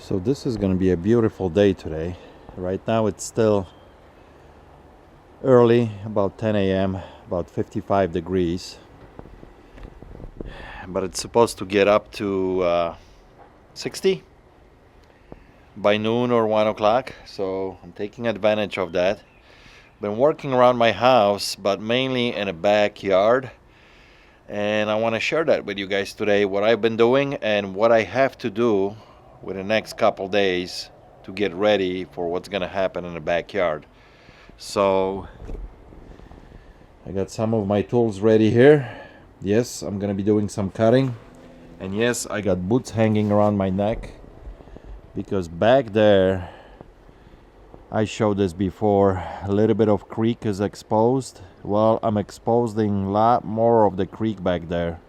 So this is going to be a beautiful day today. Right now it's still early, about 10 a.m., about 55 degrees. But it's supposed to get up to 60 by noon or 1 o'clock. So I'm taking advantage of that. Been working around my house, but mainly in a backyard. And I want to share that with you guys today, what I've been doing and what I have to do with the next couple days to get ready for what's going to happen in the backyard. So I got some of my tools ready here. Yes, I'm going to be doing some cutting. And yes, I got boots hanging around my neck because back there, I showed this before, a little bit of creek is exposed. Well, I'm exposing a lot more of the creek back there.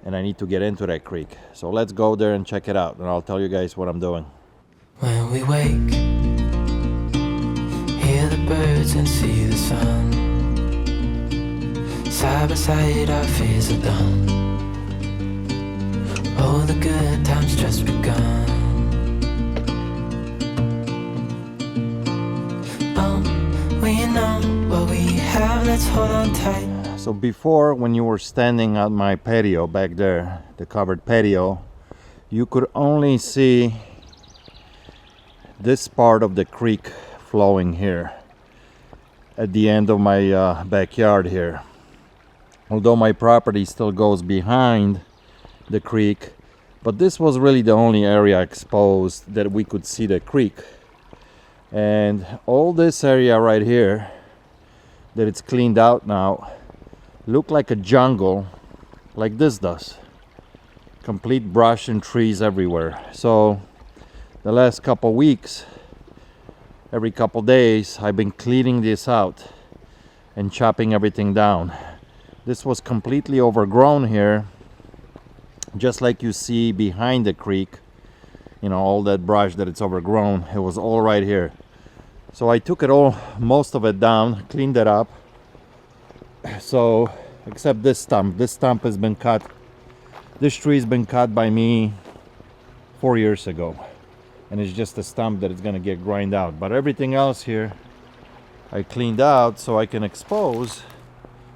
And I need to get into that creek. So let's go there and check it out, and I'll tell you guys what I'm doing. When we wake, hear the birds and see the sun. Side by side our fears are done. Oh, the good times just begun. We know what we have, let's hold on tight. So before, when you were standing at my patio back there, the covered patio, you could only see this part of the creek flowing here at the end of my backyard here. Although my property still goes behind the creek, but this was really the only area exposed that we could see the creek. And all this area right here that it's cleaned out now look like a jungle, like this does. Complete brush and trees everywhere. So the last couple weeks, every couple days, I've been cleaning this out and chopping everything down. This was completely overgrown here, just like you see behind the creek. You know, all that brush that it's overgrown, it was all right here. So I took it all, most of it down, cleaned it up. So, except this stump has been cut. This tree has been cut by me 4 years ago. And it's just a stump that is gonna get ground out. But everything else here, I cleaned out so I can expose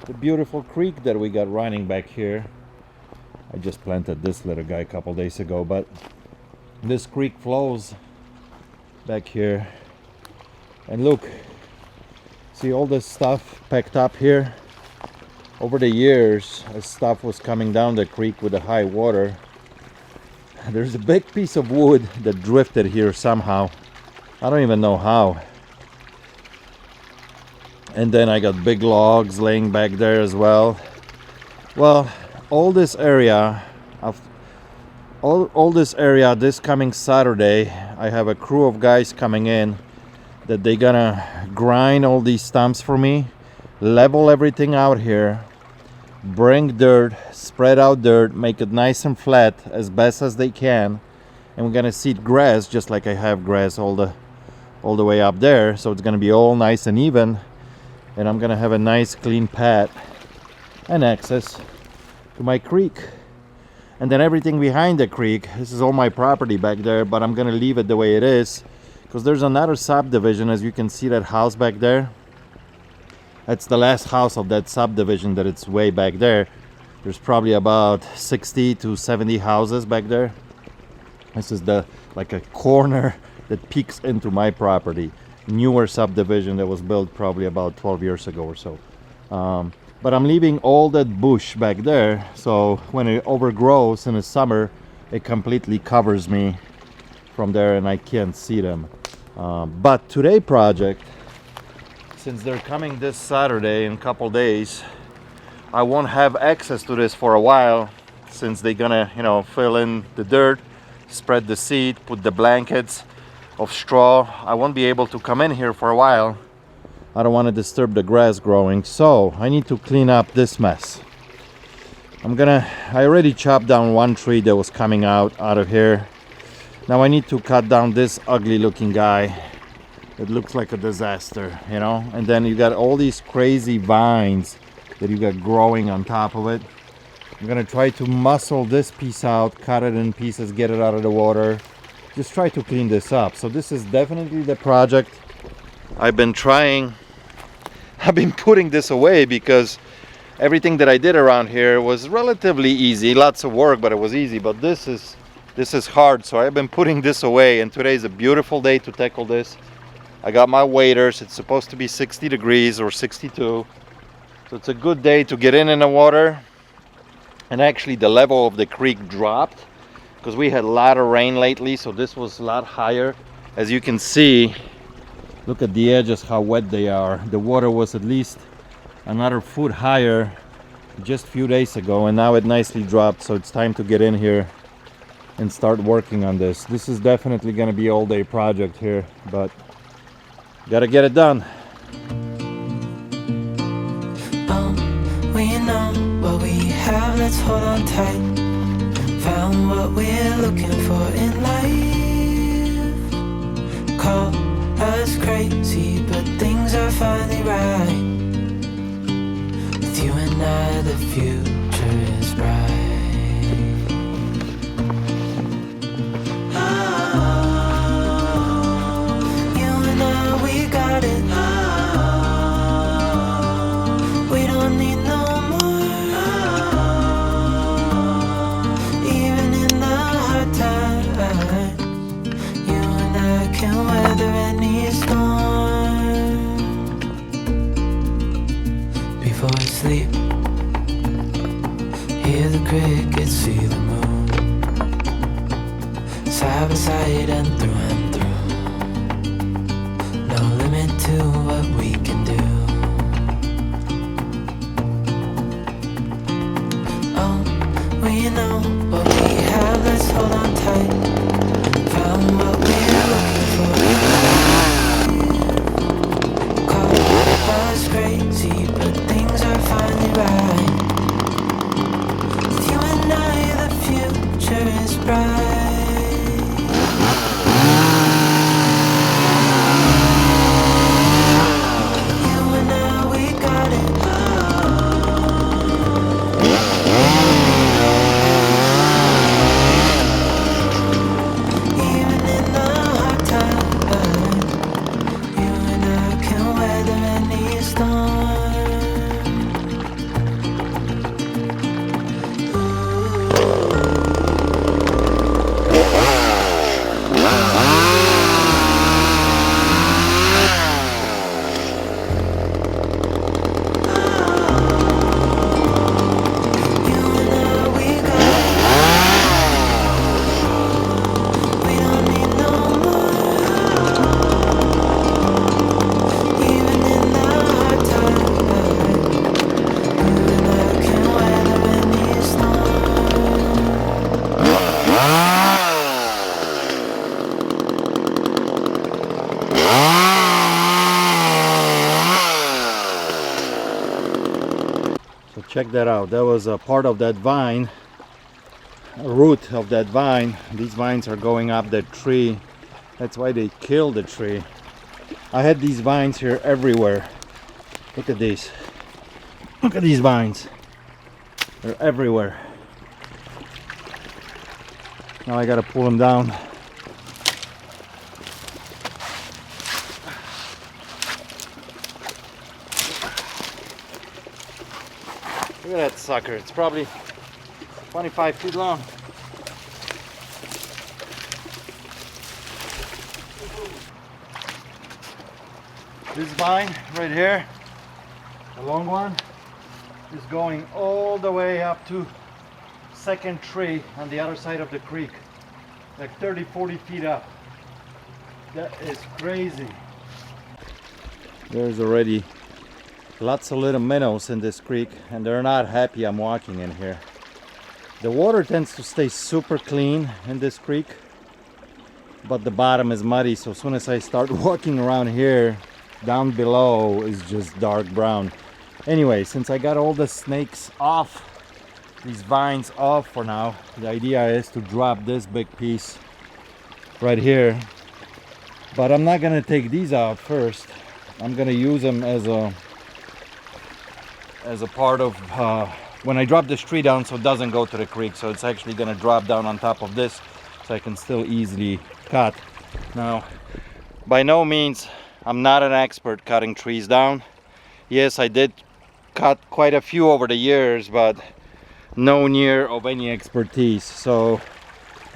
the beautiful creek that we got running back here. I just planted this little guy a couple days ago, but this creek flows back here. And look, see all this stuff packed up here? Over the years, as stuff was coming down the creek with the high water, there's a big piece of wood that drifted here somehow. I don't even know how. And then I got big logs laying back there as well. Well, all this area, this coming Saturday, I have a crew of guys coming in that they gonna grind all these stumps for me, level everything out here, bring dirt, spread out dirt, make it nice and flat as best as they can, and we're gonna seed grass just like I have grass all the way up there. So it's gonna be all nice and even, and I'm gonna have a nice clean path and access to my creek. And then everything behind the creek, this is all my property back there, but I'm gonna leave it the way it is because there's another subdivision. As you can see, that house back there, that's the last house of that subdivision that it's way back there. There's probably about 60 to 70 houses back there. This is like a corner that peeks into my property. Newer subdivision that was built probably about 12 years ago or so. But I'm leaving all that bush back there, so when it overgrows in the summer, it completely covers me from there and I can't see them. But today project, since they're coming this Saturday in a couple days, I won't have access to this for a while, since they're gonna, fill in the dirt, spread the seed, put the blankets of straw. I won't be able to come in here for a while. I don't want to disturb the grass growing, so I need to clean up this mess. I already chopped down one tree that was coming out of here. Now I need to cut down this ugly looking guy. It looks like a disaster, and then you got all these crazy vines that you got growing on top of it. I'm gonna try to muscle this piece out, cut it in pieces, get it out of the water. Just try to clean this up. So this is definitely the project I've been trying. I've been putting this away because everything that I did around here was relatively easy. Lots of work, but it was easy. But this is hard, so I've been putting this away, and today is a beautiful day to tackle this. I got my waders. It's supposed to be 60 degrees or 62. So it's a good day to get in the water. And actually the level of the creek dropped because we had a lot of rain lately, so this was a lot higher. As you can see, look at the edges, how wet they are. The water was at least another foot higher just a few days ago, and now it nicely dropped, so it's time to get in here and start working on this. This is definitely going to be an all-day project here, but gotta get it done. We know what we have, let's hold on tight. Found what we're looking for in life. Call us crazy, but things are finally right. With you and I, the future is bright. Oh, you and I, we got it. We don't need no can weather any storm. Before I sleep, hear the crickets, see the moon. Side by side and through. No limit to what we can do. Oh, we know what we have, let's hold on tight. Found what we're looking for. Call us crazy, but things are finally right. With you and I, the future is bright. You and I, we got it. Check that out. That was a part of that vine, a root of that vine. These vines are going up that tree. That's why they killed the tree. I had these vines here everywhere. Look at these. Look at these vines. They're everywhere. Now I gotta pull them down. Look at that sucker. It's probably 25 feet long. This vine right here, the long one, is going all the way up to second tree on the other side of the creek. Like 30-40 feet up. That is crazy. There's already lots of little minnows in this creek, and they're not happy I'm walking in here. The water tends to stay super clean in this creek, but the bottom is muddy, so as soon as I start walking around here, down below is just dark brown. Anyway, since I got all the snakes off, these vines off for now, the idea is to drop this big piece right here, but I'm not gonna take these out first. I'm gonna use them as a part of when I drop this tree down, so it doesn't go to the creek, so it's actually gonna drop down on top of this, so I can still easily cut. Now, by no means, I'm not an expert cutting trees down. Yes, I did cut quite a few over the years, but no near of any expertise. So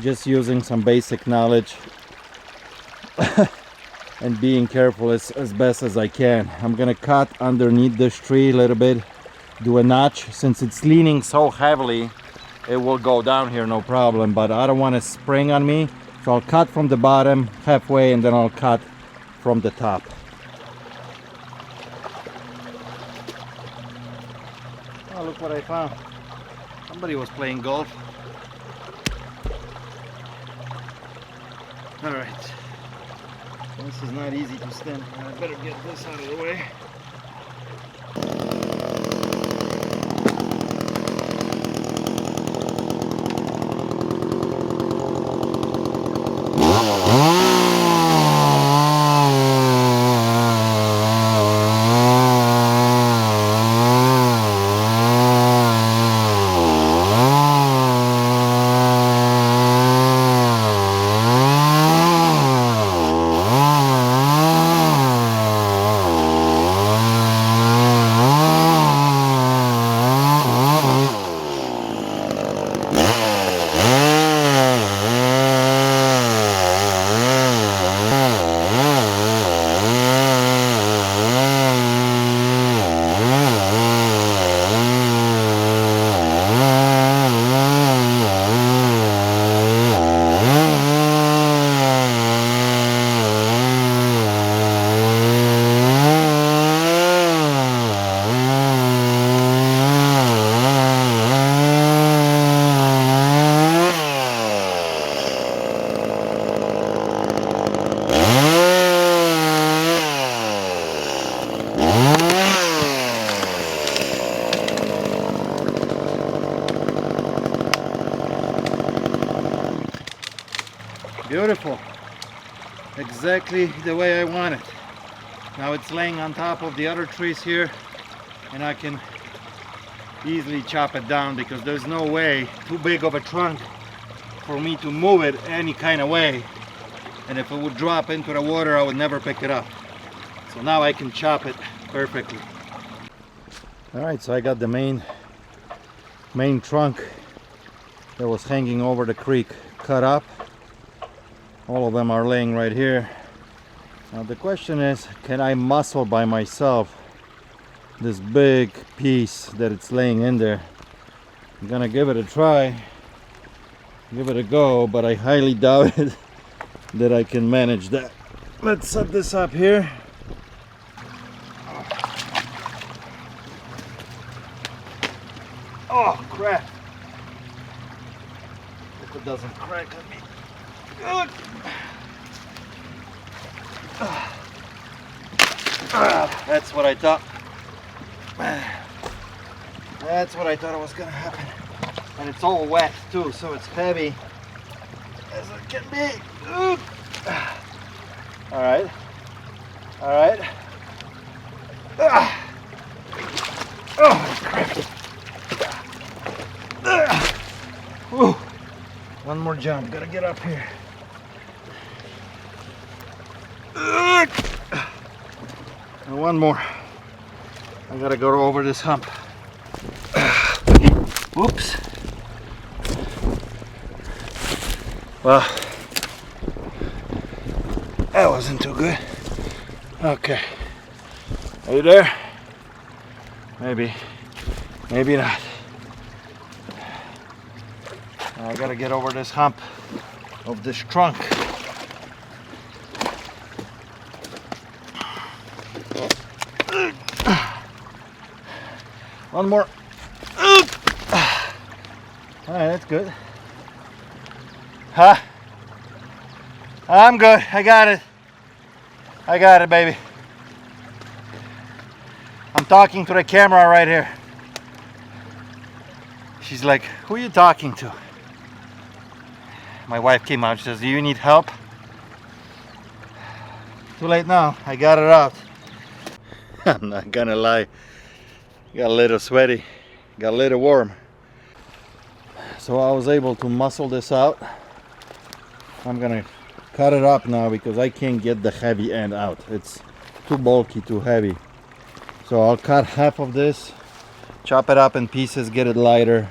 just using some basic knowledge and being careful as best as I can. I'm gonna cut underneath this tree a little bit, do a notch. Since it's leaning so heavily, it will go down here no problem, but I don't want to spring on me, so I'll cut from the bottom halfway and then I'll cut from the top. Oh, look what I found. Somebody was playing golf. All right. This is not easy to stem. I better get this out of the way. Beautiful. Exactly the way I want it. Now it's laying on top of the other trees here, and I can easily chop it down because there's no way too big of a trunk for me to move it any kind of way, and if it would drop into the water I would never pick it up. So now I can chop it perfectly. Alright, so I got the main trunk that was hanging over the creek cut up. All of them are laying right here. Now the question is, can I muscle by myself this big piece that it's laying in there? I'm gonna give it a try, give it a go, but I highly doubt it that I can manage that. Let's set this up here. Oh crap! Hope it doesn't crack on me. Good. That's what I thought. That's what I thought was gonna happen. And it's all wet too, so it's heavy as it can be. All right. All right. Oh crap! Whew. One more jump. Gotta get up here. And one more. I gotta go over this hump. Whoops. Well, that wasn't too good. Okay. Are you there? Maybe. Maybe not. I gotta get over this hump of this trunk. One more. Alright, that's good. Huh? I'm good. I got it. I got it, baby. I'm talking to the camera right here. She's like, who are you talking to? My wife came out. She says, do you need help? Too late now. I got it out. I'm not gonna lie. Got a little sweaty. got a little warm. So I was able to muscle this out. I'm gonna cut it up now because I can't get the heavy end out. It's too bulky, too heavy. So I'll cut half of this, chop it up in pieces, get it lighter,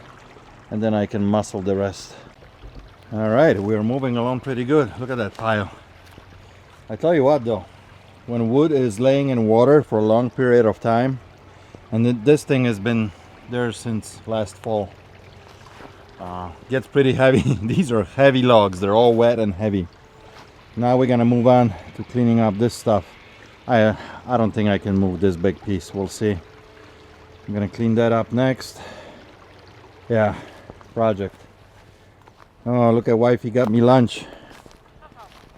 and then I can muscle the rest. All right, we're moving along pretty good. Look at that pile. I tell you what though, when wood is laying in water for a long period of time, and this thing has been there since last fall, gets pretty heavy. These are heavy logs, they're all wet and heavy. Now we're gonna move on to cleaning up this stuff. I don't think I can move this big piece, we'll see. I'm gonna clean that up next. Yeah, project. Oh, look at wifey got me lunch.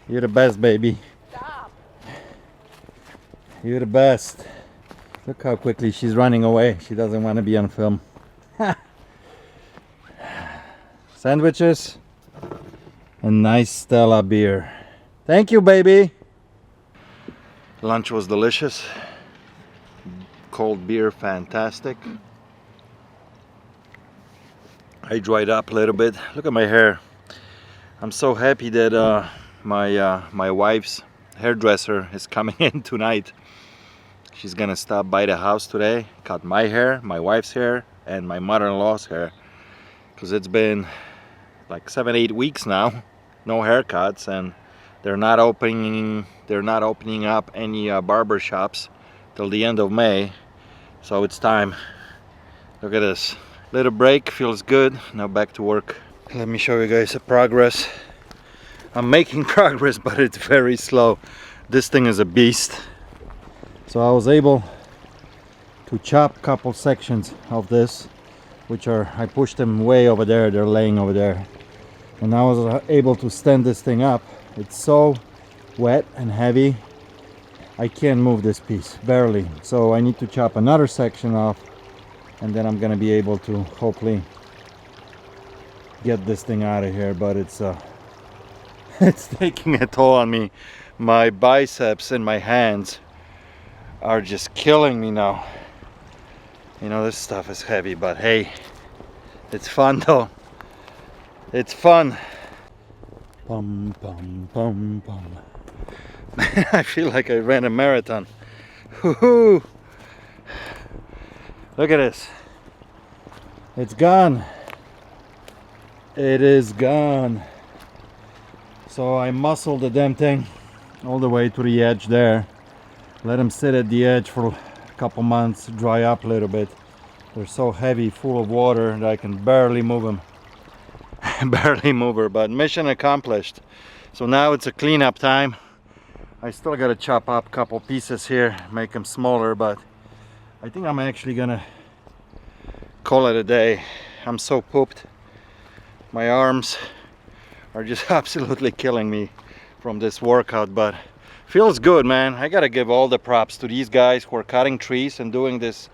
You're the best, baby. Stop. You're the best. Look how quickly she's running away. She doesn't want to be on film. Sandwiches and nice Stella beer. Thank you, baby. Lunch was delicious. Cold beer, fantastic. I dried up a little bit. Look at my hair. I'm so happy that my wife's hairdresser is coming in tonight. She's gonna stop by the house today, cut my hair, my wife's hair, and my mother-in-law's hair, because it's been like 7-8 weeks now, no haircuts, and they're not opening up any barber shops till the end of May. So it's time. Look at this. Little break, feels good. Now back to work. Let me show you guys the progress. I'm making progress, but it's very slow. This thing is a beast. So I was able to chop a couple sections of this, which I pushed them way over there. They're laying over there. And I was able to stand this thing up. It's so wet and heavy. I can't move this piece, barely. So I need to chop another section off, and then I'm gonna be able to hopefully get this thing out of here. But it's it's taking a toll on me. My biceps and my hands are just killing me now. You know, this stuff is heavy, but hey, it's fun though. It's fun. Pum pum pum pum. I feel like I ran a marathon. Woohoo! Look at this. It's gone. It is gone. So I muscled the damn thing all the way to the edge there. Let them sit at the edge for a couple months, dry up a little bit. They're so heavy, full of water, that I can barely move them. Barely move her, but mission accomplished. So now it's a cleanup time. I still gotta chop up a couple pieces here, make them smaller, but I think I'm actually gonna call it a day. I'm so pooped. My arms are just absolutely killing me from this workout, but feels good, man. I gotta give all the props to these guys who are cutting trees and doing this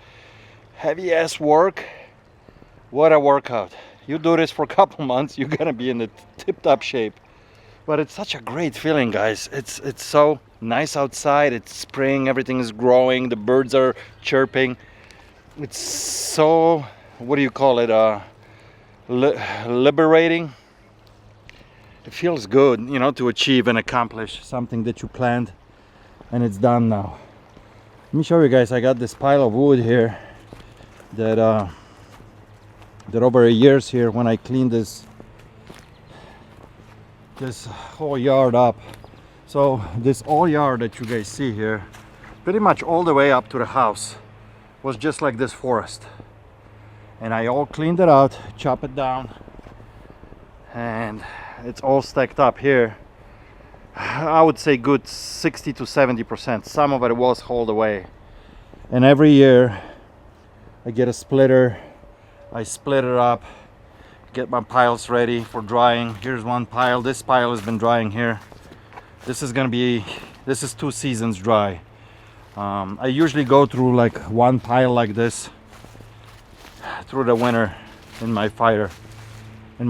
heavy ass work. What a workout. You do this for a couple months, you're gonna be in the tip-top shape. But it's such a great feeling, guys. It's so nice outside. It's spring, everything is growing, the birds are chirping. It's so, what do you call it, liberating. It feels good, you know, to achieve and accomplish something that you planned, and it's done now. Let me show you guys. I got this pile of wood here that over a years here, when I cleaned this whole yard up. So this whole yard that you guys see here, pretty much all the way up to the house, was just like this forest. And I all cleaned it out, chop it down, and it's all stacked up here. I would say good 60 to 70%. Some of it was hauled away. And every year I get a splitter, I split it up, get my piles ready for drying. Here's one pile. This pile has been drying here. This is 2 seasons dry. I usually go through like one pile like this through the winter in my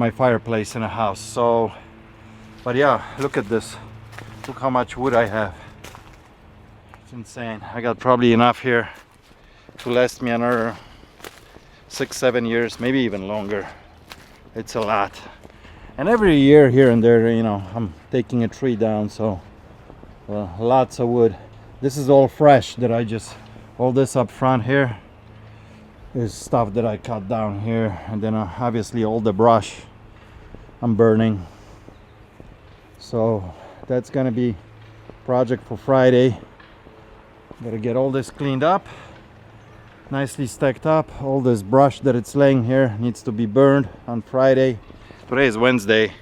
fireplace in a house. So, but yeah, look at this. Look how much wood I have. It's insane. I got probably enough here to last me another 6-7 years, maybe even longer. It's a lot. And every year here and there, you know, I'm taking a tree down, so lots of wood. This is all fresh that I just, all this up front here is stuff that I cut down here, and then obviously all the brush I'm burning. So that's gonna be project for Friday. Gotta get all this cleaned up, nicely stacked up. All this brush that it's laying here needs to be burned on Friday. Today is Wednesday.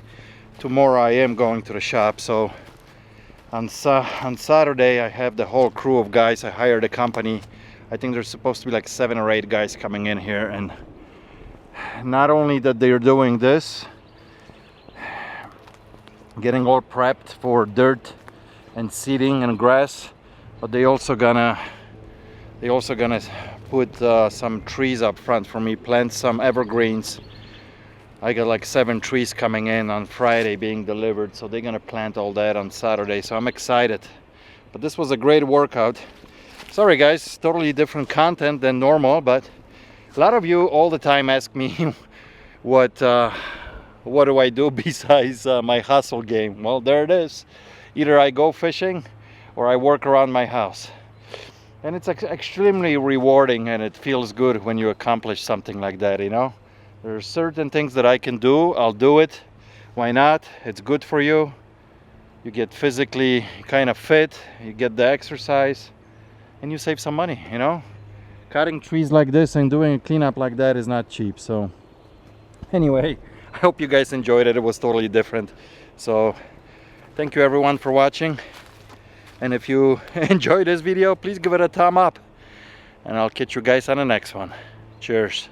Tomorrow I am going to the shop, so on Saturday I have the whole crew of guys. I hired a company. I think there's supposed to be like 7 or 8 guys coming in here, and not only that they're doing this, getting all prepped for dirt and seeding and grass, but they also gonna put some trees up front for me, plant some evergreens. I got like 7 trees coming in on Friday being delivered, so they're gonna plant all that on Saturday, so I'm excited. But this was a great workout. Sorry guys, totally different content than normal, but a lot of you all the time ask me what do I do besides my hustle game. Well, there it is. Either I go fishing or I work around my house, and it's extremely rewarding, and it feels good when you accomplish something like that, you know. There are certain things that I can do, I'll do it. Why not? It's good for you. You get physically kind of fit, you get the exercise, and you save some money, you know. Cutting trees like this and doing a cleanup like that is not cheap. So anyway, I hope you guys enjoyed it. It was totally different. So thank you everyone for watching, and if you enjoyed this video, please give it a thumb up, and I'll catch you guys on the next one. Cheers.